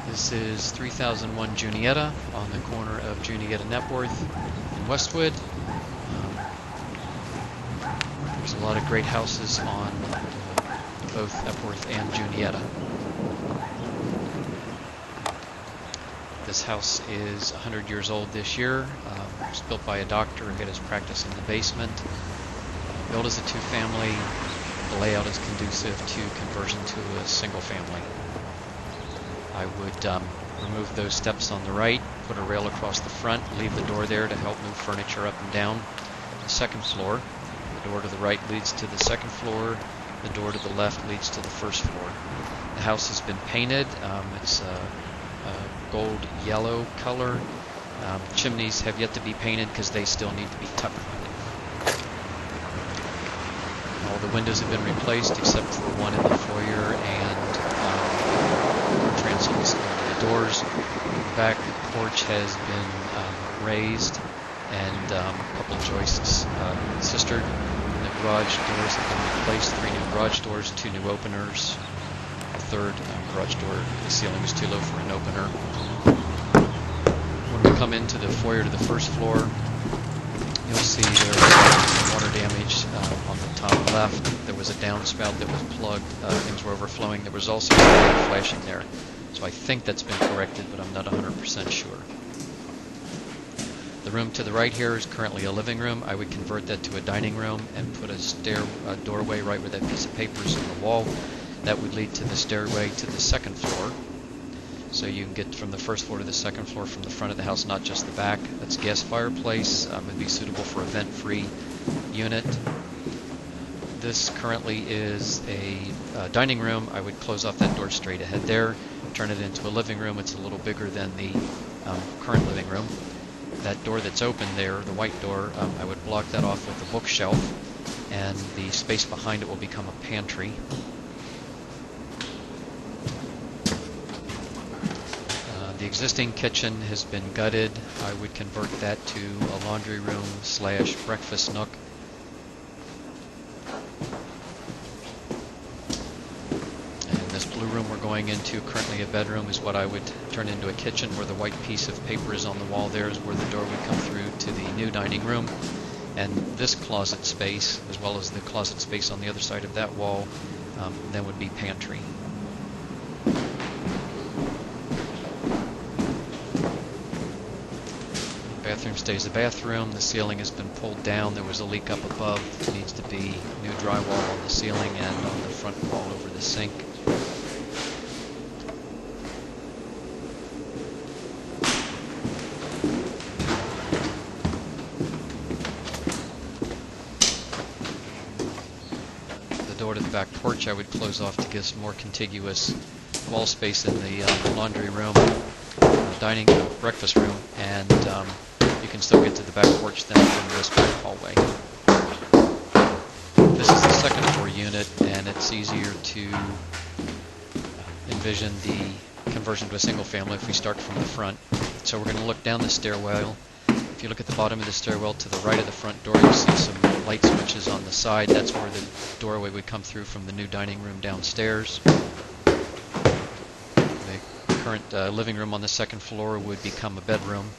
This is 3001 Junietta on the corner of Junietta and Epworth in Westwood. There's a lot of great houses on both Epworth and Junietta. This house is 100 years old this year. It was built by a doctor who had his practice in the basement. Built as a two-family. The layout is conducive to conversion to a single family. I would remove those steps on the right, put a rail across the front, leave the door there to help move furniture up and down the second floor. The door to the right leads to the second floor. The door to the left leads to the first floor. The house has been painted. It's a gold yellow color. Chimneys have yet to be painted because they still need to be tuck pointed. All the windows have been replaced except for one in the foyer and transoms over the doors. The back porch has been raised and a couple joists sistered. The garage doors have been replaced. 3 new garage doors, 2 new openers. The third garage door, the ceiling is too low for an opener. When we come into the foyer to the first floor, you'll see there's water damage on the top left. There was a downspout that was plugged. Things were overflowing. There was also some flashing there. So I think that's been corrected, but I'm not 100% sure. The room to the right here is currently a living room. I would convert that to a dining room and put a doorway right where that piece of paper is on the wall. That would lead to the stairway to the second floor. So you can get from the first floor to the second floor from the front of the house, not just the back. That's a gas fireplace. It would be suitable for a vent-free unit. This currently is a dining room. I would close off that door straight ahead there, turn it into a living room. It's a little bigger than the current living room. That door that's open there, the white door, I would block that off with a bookshelf, and the space behind it will become a pantry. The existing kitchen has been gutted. I would convert that to a laundry room / breakfast nook. And this blue room we're going into, currently a bedroom, is what I would turn into a kitchen. Where the white piece of paper is on the wall there is where the door would come through to the new dining room. And this closet space, as well as the closet space on the other side of that wall, then would be pantry. Bathroom stays a bathroom. The ceiling has been pulled down. There was a leak up above. There needs to be new drywall on the ceiling and on the front wall over the sink. The door to the back porch I would close off to give some more contiguous wall space in the laundry room, dining breakfast room, and you can still get to the back porch then from this back hallway. This is the second floor unit, and it's easier to envision the conversion to a single family if we start from the front. So we're going to look down the stairwell. If you look at the bottom of the stairwell to the right of the front door, you'll see some light switches on the side. That's where the doorway would come through from the new dining room downstairs. The current living room on the second floor would become a bedroom.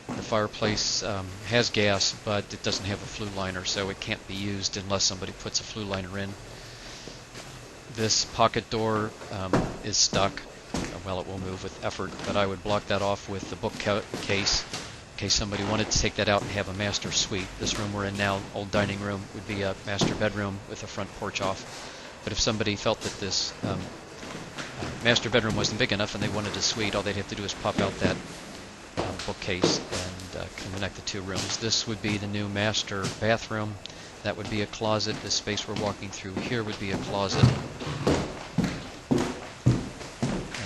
The fireplace has gas, but it doesn't have a flue liner, so it can't be used unless somebody puts a flue liner in. This pocket door is stuck. Well, it will move with effort, but I would block that off with the bookcase in case somebody wanted to take that out and have a master suite. This room we're in now, old dining room, would be a master bedroom with a front porch off. But if somebody felt that this master bedroom wasn't big enough and they wanted a suite, all they'd have to do is pop out that bookcase and connect the two rooms. This would be the new master bathroom. That would be a closet. The space we're walking through here would be a closet.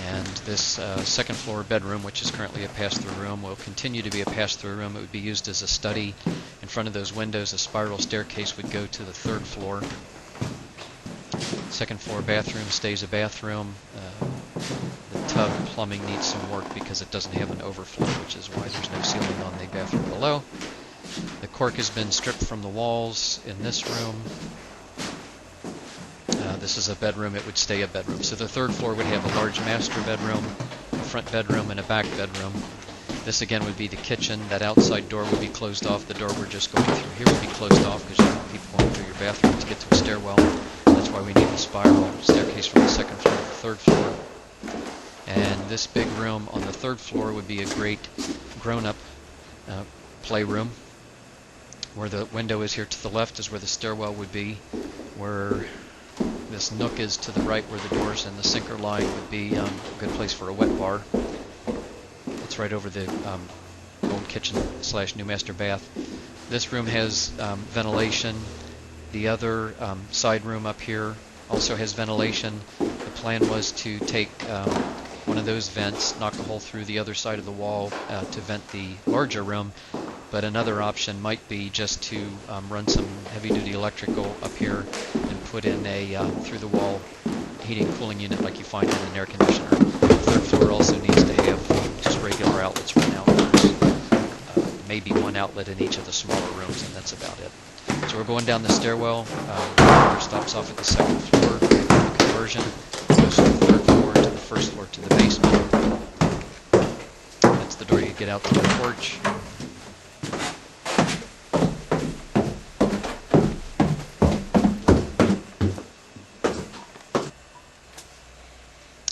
And this second floor bedroom, which is currently a pass-through room, will continue to be a pass-through room. It would be used as a study. In front of those windows, a spiral staircase would go to the third floor. Second floor bathroom stays a bathroom. The tub plumbing needs some work because it doesn't have an overflow, which is why there's no ceiling on the bathroom below. The cork has been stripped from the walls in this room. This is a bedroom. It would stay a bedroom. So the third floor would have a large master bedroom, front bedroom and a back bedroom. This again would be the kitchen. That outside door would be closed off. The door we're just going through here would be closed off because you have people going through your bathroom to get to a stairwell. That's why we need the spiral staircase from the second floor to the third floor. And this big room on the third floor would be a great grown-up playroom. Where the window is here to the left is where the stairwell would be. Where this nook is to the right, where the doors and the sink are lying, would be a good place for a wet bar. It's right over the old kitchen / new master bath. This room has ventilation. The other side room up here also has ventilation. The plan was to take one of those vents, knock a hole through the other side of the wall to vent the larger room. But another option might be just to run some heavy-duty electrical up here and put in a through-the-wall heating cooling unit like you find in an air conditioner. The third floor also needs to have just regular outlets run outwards. Maybe one outlet in each of the smaller rooms, and that's about it. So we're going down the stairwell. The elevator stops off at the second floor. The conversion goes from the third floor to the first floor to the basement. That's the door you get out to the porch.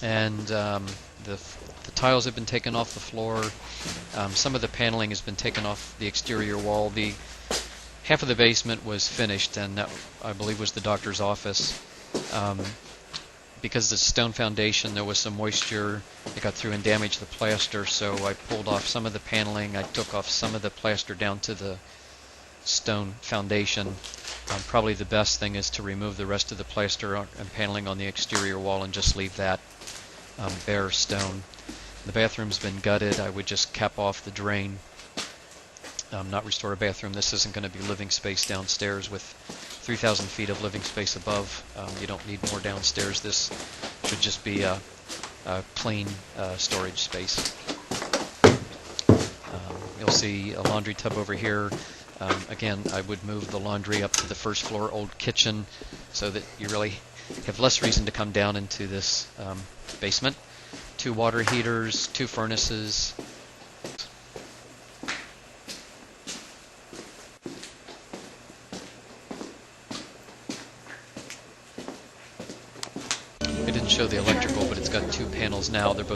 And the tiles have been taken off the floor. Some of the paneling has been taken off the exterior wall. The half of the basement was finished, and that, I believe, was the doctor's office. Because the stone foundation, there was some moisture that got through and damaged the plaster, so I pulled off some of the paneling. I took off some of the plaster down to the stone foundation. Probably the best thing is to remove the rest of the plaster and paneling on the exterior wall and just leave that bare stone. The bathroom's been gutted. I would just cap off the drain, not restore a bathroom. This isn't going to be living space downstairs. With 3,000 feet of living space above, you don't need more downstairs. This should just be a clean storage space. You'll see a laundry tub over here. Again, I would move the laundry up to the first floor old kitchen so that you really have less reason to come down into this basement. 2 water heaters, 2 furnaces. I didn't show the electrical, but it's got 2 panels now. They're both